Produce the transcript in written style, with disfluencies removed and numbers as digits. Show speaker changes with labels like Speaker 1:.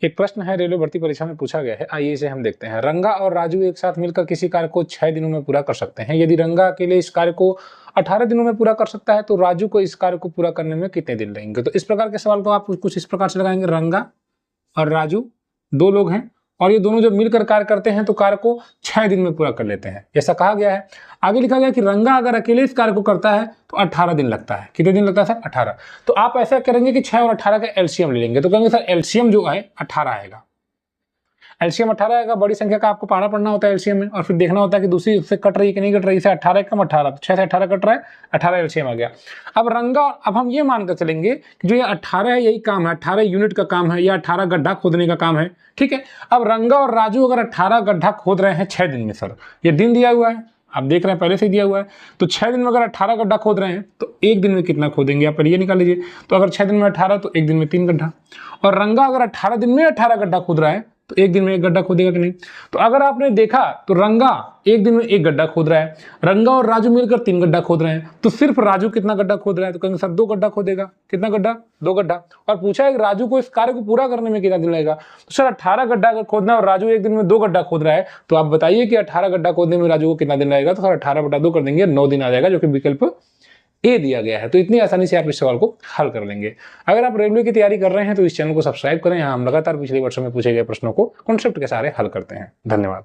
Speaker 1: एक प्रश्न है, रेलवे भर्ती परीक्षा में पूछा गया है, आइए इसे हम देखते हैं। रंगा और राजू एक साथ मिलकर किसी कार्य को 6 दिनों में पूरा कर सकते हैं। यदि रंगा अकेले इस कार्य को 18 दिनों में पूरा कर सकता है तो राजू को इस कार्य को पूरा करने में कितने दिन लगेंगे। तो इस प्रकार के सवाल को आप कुछ इस प्रकार से लगाएंगे, रंगा और राजू 2 लोग हैं और ये दोनों जब मिलकर कार्य करते हैं तो कार्य को 6 दिन में पूरा कर लेते हैं, ऐसा कहा गया है। आगे लिखा गया कि रंगा अगर अकेले इस कार्य को करता है तो 18 दिन लगता है। कितने दिन लगता है सर? 18। तो आप ऐसा करेंगे कि 6 और 18 का एलसीएम ले लेंगे, तो कहेंगे सर एलसीएम जो है 18 आएगा। एलसीएम 18 आएगा, बड़ी संख्या का आपको पढ़ना होता है एलसीएम में, और फिर देखना होता है कि दूसरी उससे कट रही है कि नहीं कट रही। इसे 18 कम 18, तो 6 से 18 कट रहा है, 18 एलसीएम आ गया। अब रंगा, अब हम ये मानकर चलेंगे कि जो ये 18 है यही काम है, 18 यूनिट का काम है, या 18 गड्ढा खोदने का काम है, ठीक है। अब रंगा और राजू अगर 18 गड्ढा खोद रहे हैं 6 दिन में, सर ये दिन दिया हुआ है, आप देख रहे हैं पहले से दिया हुआ है, तो 6 दिन में अगर 18 गड्ढा खोद रहे हैं तो 1 दिन में कितना खोदेंगे, आप पहले ये निकाल लीजिए। तो अगर 6 दिन में 18 तो 1 दिन में 3 गड्ढा, और रंगा अगर 18 दिन में 18 गड्ढा खोद रहा है तो 1 दिन में 1 गड्ढा खोदेगा कि नहीं। तो अगर आपने देखा तो रंगा 1 दिन में 1 गड्ढा खोद रहा है, रंगा और राजू मिलकर 3 गड्ढा खोद रहे हैं, तो सिर्फ राजू कितना गड्ढा खोद रहा है, तो कहेंगे सर 2 गड्ढा खोदेगा। कितना गड्ढा? 2 गड्ढा। और पूछा है राजू को इस कार्य को पूरा करने में कितना दिन लगेगा, तो सर 18 गड्ढा अगर खोदना और राजू 1 दिन में 2 गड्ढा खोद रहा है, तो आप बताइए कि 18 गड्ढा खोदने में राजू को कितना दिन लगेगा। तो सर 18/2 कर देंगे, 9 दिन आ जाएगा, जो कि विकल्प ए दिया गया है। तो इतनी आसानी से आप इस सवाल को हल कर लेंगे। अगर आप रेलवे की तैयारी कर रहे हैं तो इस चैनल को सब्सक्राइब करें। यहाँ हम लगातार पिछले वर्षों में पूछे गए प्रश्नों को कॉन्सेप्ट के सहारे हल करते हैं। धन्यवाद।